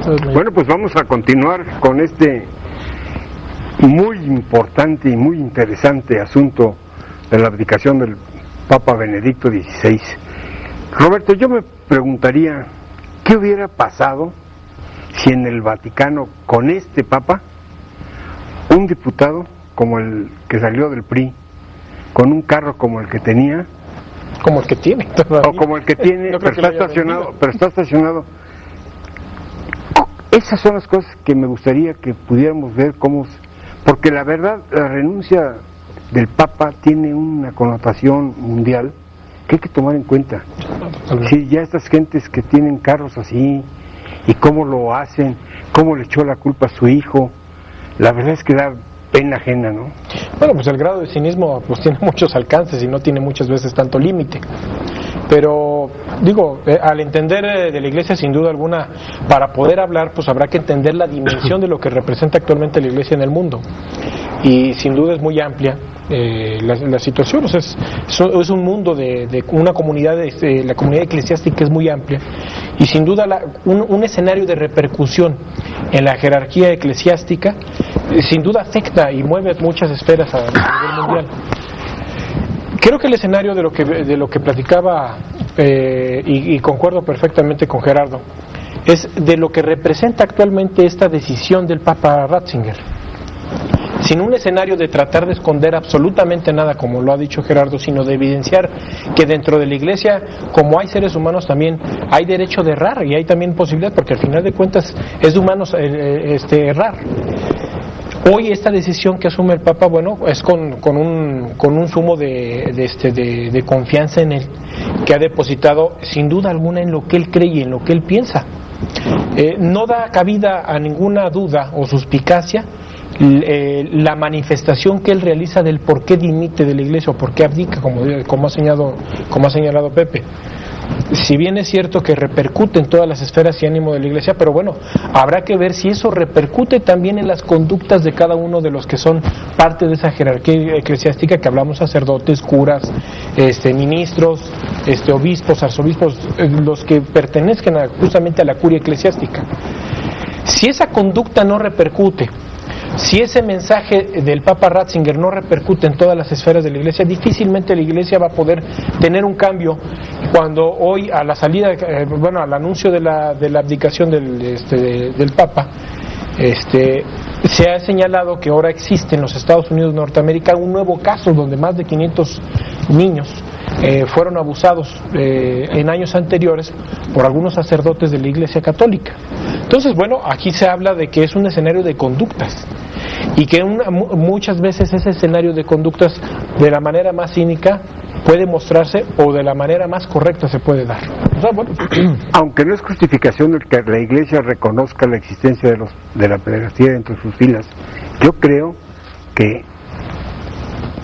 Bueno, pues vamos a continuar con este muy importante y muy interesante asunto de la abdicación del Papa Benedicto XVI. Roberto, yo me preguntaría, ¿qué hubiera pasado si en el Vaticano, con este Papa, un diputado como el que salió del PRI, con un carro como el que tenía, como el que tiene, o como el que tiene, no pero está estacionado, esas son las cosas que me gustaría que pudiéramos ver cómo, porque la verdad, la renuncia del Papa tiene una connotación mundial que hay que tomar en cuenta. Sí, ya estas gentes que tienen carros así, y cómo lo hacen, cómo le echó la culpa a su hijo, la verdad es que da pena ajena, ¿no? Bueno, pues el grado de cinismo pues tiene muchos alcances y no tiene muchas veces tanto límite. Pero, digo, al entender de la Iglesia, sin duda alguna, para poder hablar, pues habrá que entender la dimensión de lo que representa actualmente la Iglesia en el mundo. Y sin duda es muy amplia la situación, o sea, es un mundo de una comunidad, la comunidad eclesiástica es muy amplia. Y sin duda un escenario de repercusión en la jerarquía eclesiástica, sin duda afecta y mueve muchas esferas a nivel mundial. Creo que el escenario de lo que platicaba, y concuerdo perfectamente con Gerardo, es de lo que representa actualmente esta decisión del Papa Ratzinger. Sin un escenario de tratar de esconder absolutamente nada, como lo ha dicho Gerardo, sino de evidenciar que dentro de la Iglesia, como hay seres humanos, también hay derecho de errar y hay también posibilidad, porque al final de cuentas es de humanos errar. Hoy esta decisión que asume el Papa, bueno, es con un sumo de confianza en él, que ha depositado sin duda alguna en lo que él cree y en lo que él piensa. No da cabida a ninguna duda o suspicacia la manifestación que él realiza del por qué dimite de la Iglesia o por qué abdica, como ha señalado Pepe. Si bien es cierto que repercute en todas las esferas y ánimo de la Iglesia, pero bueno, habrá que ver si eso repercute también en las conductas de cada uno de los que son parte de esa jerarquía eclesiástica que hablamos: sacerdotes, curas, ministros, obispos, arzobispos, los que pertenezcan justamente a la curia eclesiástica. Si esa conducta no repercute, si ese mensaje del Papa Ratzinger no repercute en todas las esferas de la Iglesia, difícilmente la Iglesia va a poder tener un cambio cuando hoy, a la salida, al anuncio de la abdicación del Papa, se ha señalado que ahora existe en los Estados Unidos de Norteamérica un nuevo caso donde más de 500 niños fueron abusados en años anteriores por algunos sacerdotes de la Iglesia Católica. Entonces, bueno, aquí se habla de que es un escenario de conductas y que muchas veces ese escenario de conductas, de la manera más cínica, puede mostrarse, o de la manera más correcta se puede dar. O sea, bueno, aunque no es justificación el que la Iglesia reconozca la existencia de la pederastía dentro de sus filas, yo creo que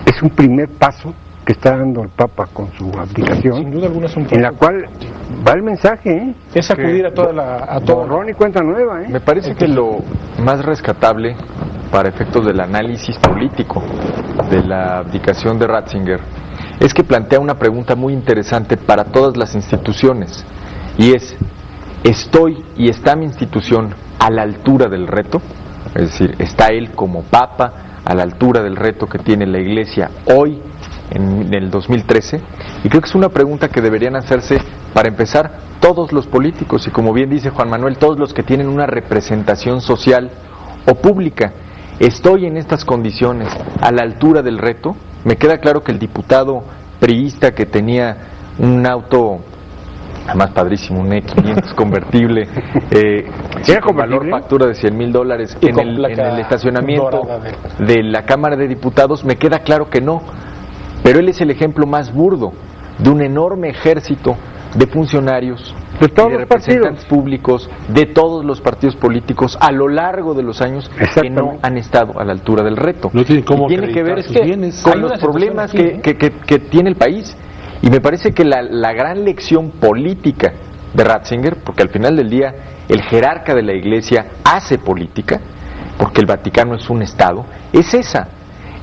es un primer paso que está dando el Papa con su abdicación, sin duda alguna es un en la cual va el mensaje, es acudir a todo borrón y cuenta nueva. Me parece que lo más rescatable para efectos del análisis político de la abdicación de Ratzinger es que plantea una pregunta muy interesante para todas las instituciones, y es: ¿estoy y está mi institución a la altura del reto? Es decir, ¿está él como Papa a la altura del reto que tiene la Iglesia hoy, en el 2013? Y creo que es una pregunta que deberían hacerse, para empezar, todos los políticos, y como bien dice Juan Manuel, todos los que tienen una representación social o pública. ¿Estoy en estas condiciones a la altura del reto? Me queda claro que el diputado priista que tenía un auto, además padrísimo, un E500 convertible, con valor factura de $100,000 en el estacionamiento de la Cámara de Diputados, me queda claro que no. Pero él es el ejemplo más burdo de un enorme ejército de funcionarios, de todos los representantes públicos, de todos los partidos políticos a lo largo de los años, que no han estado a la altura del reto. No tienen cómo tiene que ver bienes con los problemas que tiene el país. Y me parece que la gran lección política de Ratzinger, porque al final del día el jerarca de la Iglesia hace política, porque el Vaticano es un Estado, es esa,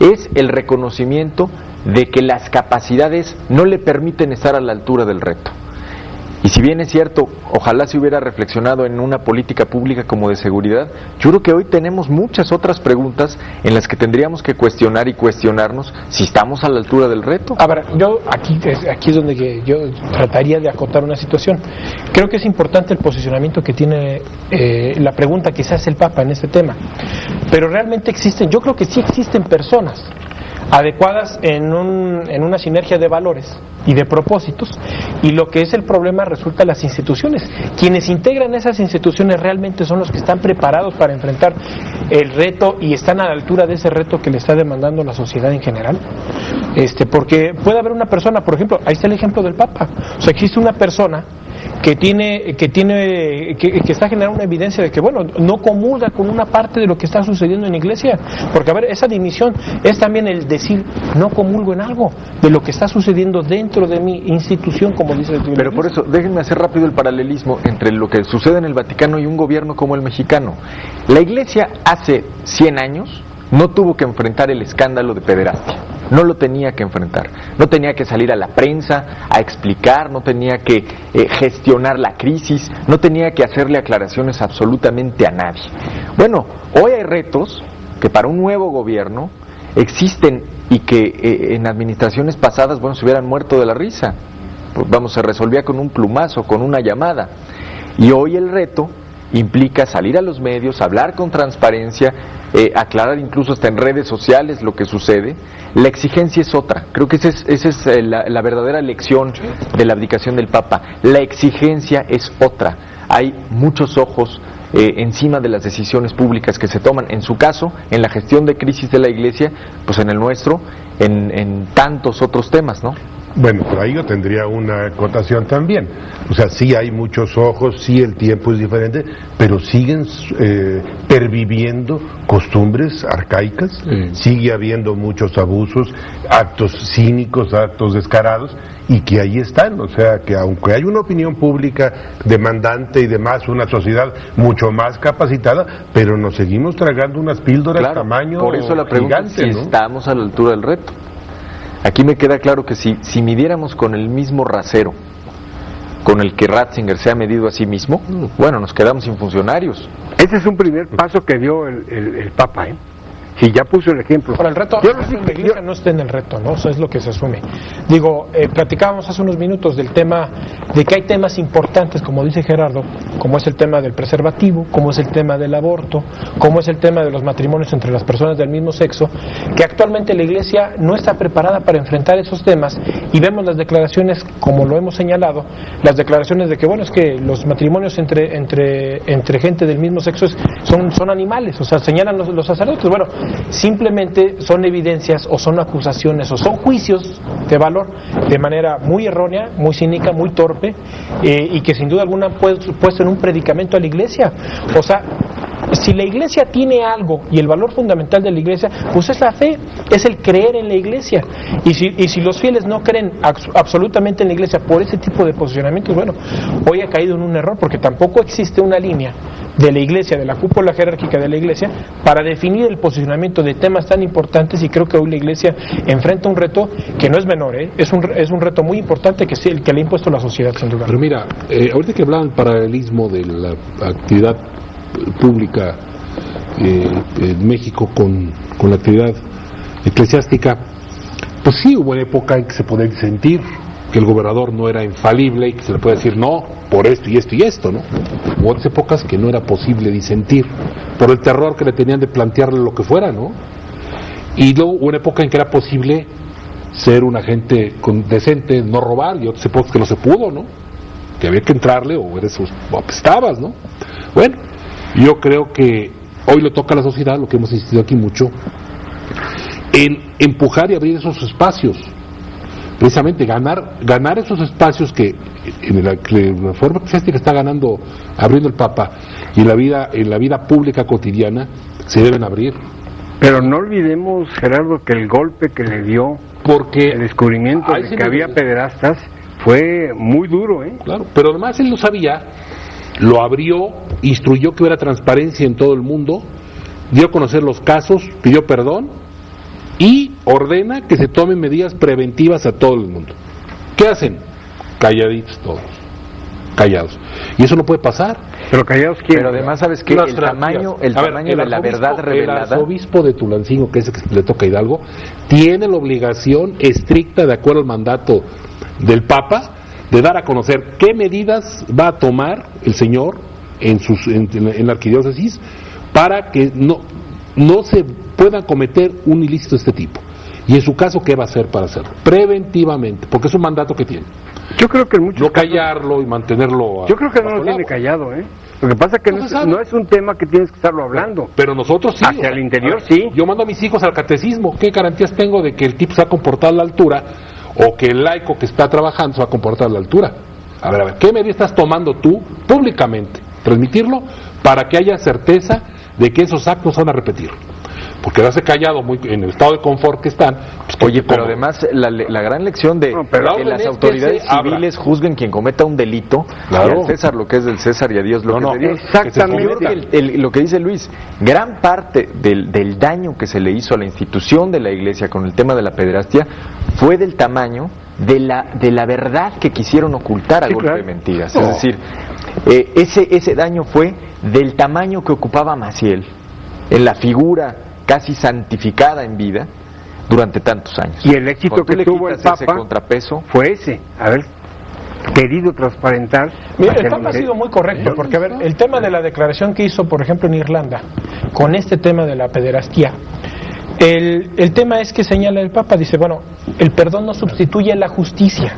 es el reconocimiento de que las capacidades no le permiten estar a la altura del reto. Y si bien es cierto, ojalá se hubiera reflexionado en una política pública como de seguridad, yo creo que hoy tenemos muchas otras preguntas en las que tendríamos que cuestionar y cuestionarnos si estamos a la altura del reto. A ver, yo aquí es donde yo trataría de acotar una situación. Creo que es importante el posicionamiento que tiene la pregunta que se hace el Papa en este tema, pero realmente yo creo que sí existen personas adecuadas en una sinergia de valores y de propósitos, y lo que es el problema resulta las instituciones. Quienes integran esas instituciones realmente son los que están preparados para enfrentar el reto y están a la altura de ese reto que le está demandando la sociedad en general. Porque puede haber una persona, por ejemplo, ahí está el ejemplo del Papa, o sea, existe una persona que está generando una evidencia de que, bueno, no comulga con una parte de lo que está sucediendo en la iglesia, porque, a ver, esa dimisión es también el decir, no comulgo en algo de lo que está sucediendo dentro de mi institución, como dice el Pero por eso, déjenme hacer rápido el paralelismo entre lo que sucede en el Vaticano y un gobierno como el mexicano. La iglesia hace 100 años no tuvo que enfrentar el escándalo de pederastia, no lo tenía que enfrentar, no tenía que salir a la prensa a explicar, no tenía que gestionar la crisis, no tenía que hacerle aclaraciones absolutamente a nadie. Bueno, hoy hay retos que para un nuevo gobierno existen y que en administraciones pasadas, bueno, se hubieran muerto de la risa. Pues, vamos, se resolvía con un plumazo, con una llamada. Y hoy el reto implica salir a los medios, hablar con transparencia, aclarar incluso hasta en redes sociales lo que sucede. La exigencia es otra. Creo que esa es la verdadera lección de la abdicación del Papa. La exigencia es otra. Hay muchos ojos encima de las decisiones públicas que se toman, en su caso, en la gestión de crisis de la Iglesia, pues en el nuestro, en tantos otros temas, ¿no? Bueno, por ahí yo tendría una acotación también. O sea, sí hay muchos ojos, sí el tiempo es diferente, pero siguen perviviendo costumbres arcaicas, sigue habiendo muchos abusos, actos cínicos, actos descarados, y que ahí están. O sea, que aunque hay una opinión pública demandante y demás, una sociedad mucho más capacitada, pero nos seguimos tragando unas píldoras tamaño por eso la pregunta gigante, es si ¿no? estamos a la altura del reto. Aquí me queda claro que si midiéramos con el mismo rasero con el que Ratzinger se ha medido a sí mismo, bueno, nos quedamos sin funcionarios. Ese es un primer paso que dio el Papa, Si ya puso el ejemplo. Para el reto, la iglesia no está en el reto, ¿no? Eso es lo que se asume. Digo, platicábamos hace unos minutos del tema, de que hay temas importantes, como dice Gerardo, como es el tema del preservativo, como es el tema del aborto, como es el tema de los matrimonios entre las personas del mismo sexo, que actualmente la iglesia no está preparada para enfrentar esos temas, y vemos las declaraciones, como lo hemos señalado, las declaraciones de que, bueno, es que los matrimonios entre gente del mismo sexo son animales, o sea, señalan los sacerdotes. Bueno, simplemente son evidencias o son acusaciones o son juicios de valor de manera muy errónea, muy cínica, muy torpe, y que sin duda alguna han puesto en un predicamento a la iglesia. O sea, si la iglesia tiene algo, y el valor fundamental de la iglesia, pues es la fe, es el creer en la iglesia. Y si los fieles no creen absolutamente en la iglesia por ese tipo de posicionamientos, bueno, hoy ha caído en un error, porque tampoco existe una línea de la iglesia, de la cúpula jerárquica de la iglesia, para definir el posicionamiento de temas tan importantes. Y creo que hoy la iglesia enfrenta un reto que no es menor, es un reto muy importante que le ha impuesto la sociedad, sin duda. Pero mira, ahorita que hablaban del paralelismo de la actividad pública en México con la actividad eclesiástica, pues sí hubo una época en que se podía sentir que el gobernador no era infalible y que se le puede decir no, por esto y esto y esto, ¿no? Hubo otras épocas que no era posible disentir por el terror que le tenían de plantearle lo que fuera, ¿no? Y luego hubo una época en que era posible ser un agente decente, no robar, y otras épocas que no se pudo, ¿no? Que había que entrarle o apestabas, ¿no? Bueno, yo creo que hoy le toca a la sociedad, lo que hemos insistido aquí mucho, en empujar y abrir esos espacios. Precisamente ganar esos espacios que en la forma eclesiástica está ganando, abriendo el Papa, y en la vida pública cotidiana se deben abrir. Pero no olvidemos, Gerardo, que el golpe que le dio, porque el descubrimiento de que había pederastas, fue muy duro, Claro, pero además él lo sabía, lo abrió, instruyó que hubiera transparencia en todo el mundo, dio a conocer los casos, pidió perdón y ordena que se tomen medidas preventivas a todo el mundo. ¿Qué hacen? Calladitos todos. callados. Y eso no puede pasar. Pero callados, ¿quién? Pero además, ¿sabes qué? El tamaño de la verdad revelada. El arzobispo de Tulancingo, que es el que le toca a Hidalgo, tiene la obligación estricta, de acuerdo al mandato del Papa, de dar a conocer qué medidas va a tomar el señor en la arquidiócesis para que no se pueda cometer un ilícito de este tipo. Y en su caso, ¿qué va a hacer para hacerlo? Preventivamente, porque es un mandato que tiene. Yo creo que en muchos No callarlo y mantenerlo. Yo creo que no lo tiene callado, ¿eh? Lo que pasa es que no es un tema que tienes que estarlo hablando. Pero nosotros sí. Hacia el interior, sí. Yo mando a mis hijos al catecismo. ¿Qué garantías tengo de que el tipo se va a comportar a la altura o que el laico que está trabajando se va a comportar a la altura? A ver, ¿qué medida estás tomando tú públicamente? Transmitirlo para que haya certeza de que esos actos se van a repetir. Porque darse callado en el estado de confort que están. Pues, oye, pero además la gran lección de que las autoridades civiles juzguen quien cometa un delito, claro. Y al César lo que es del César y a Dios lo que es de Dios. Exactamente. Lo que dice Luis, gran parte del daño que se le hizo a la institución de la Iglesia con el tema de la pederastia fue del tamaño de la verdad que quisieron ocultar a golpe de mentiras. Es decir, ese daño fue del tamaño que ocupaba Maciel en la figura casi santificada en vida durante tantos años. Y el éxito que tuvo el Papa contrapeso fue ese, haber querido transparentar. Mira, el Papa ha sido muy correcto, porque a ver, el tema de la declaración que hizo, por ejemplo, en Irlanda, con este tema de la pederastía, el tema es que señala el Papa, dice, bueno, el perdón no sustituye la justicia.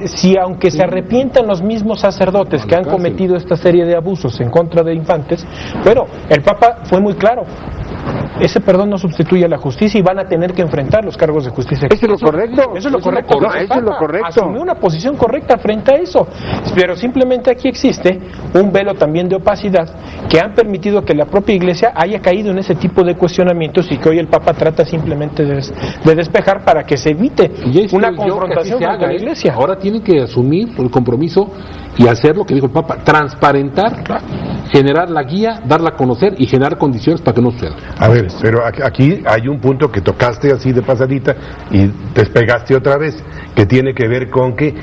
Si aunque se arrepientan los mismos sacerdotes que han cometido esta serie de abusos en contra de infantes, pero el Papa fue muy claro, ese perdón no sustituye a la justicia y van a tener que enfrentar los cargos de justicia. Eso es lo correcto. Eso es lo correcto. No, eso es lo correcto. Asumió una posición correcta frente a eso. Pero simplemente aquí existe un velo también de opacidad que han permitido que la propia Iglesia haya caído en ese tipo de cuestionamientos y que hoy el Papa trata simplemente de despejar para que se evite una confrontación con la Iglesia. Ahora tienen que asumir el compromiso y hacer lo que dijo el Papa, transparentar, generar la guía, darla a conocer y generar condiciones para que no suceda. A ver, pero aquí hay un punto que tocaste así de pasadita y despegaste otra vez, que tiene que ver con qué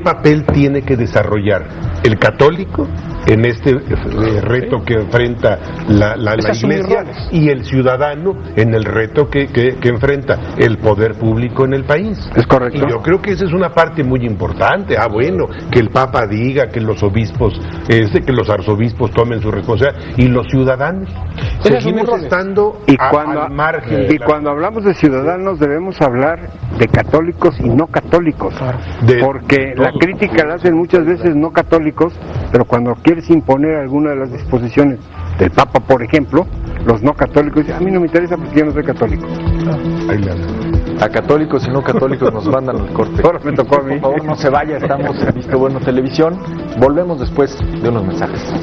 papel tiene que desarrollar el católico en este reto que enfrenta la Iglesia y el ciudadano en el reto que enfrenta el poder público en el país. Es correcto. Y yo creo que esa es una parte muy importante. Bueno, que el Papa diga, que los obispos, que los arzobispos tomen su responsabilidad y los ciudadanos seguimos estando al margen. Y cuando hablamos de ciudadanos debemos hablar de católicos y no católicos, porque la crítica la hacen muchas veces no católicos, pero cuando quieres imponer alguna de las disposiciones del Papa, por ejemplo, los no católicos dicen, a mí no me interesa porque yo no soy católico. A católicos y no católicos nos mandan al corte. Ahora me tocó a mí. Por favor, no se vaya, estamos en Visto Bueno Televisión. Volvemos después de unos mensajes.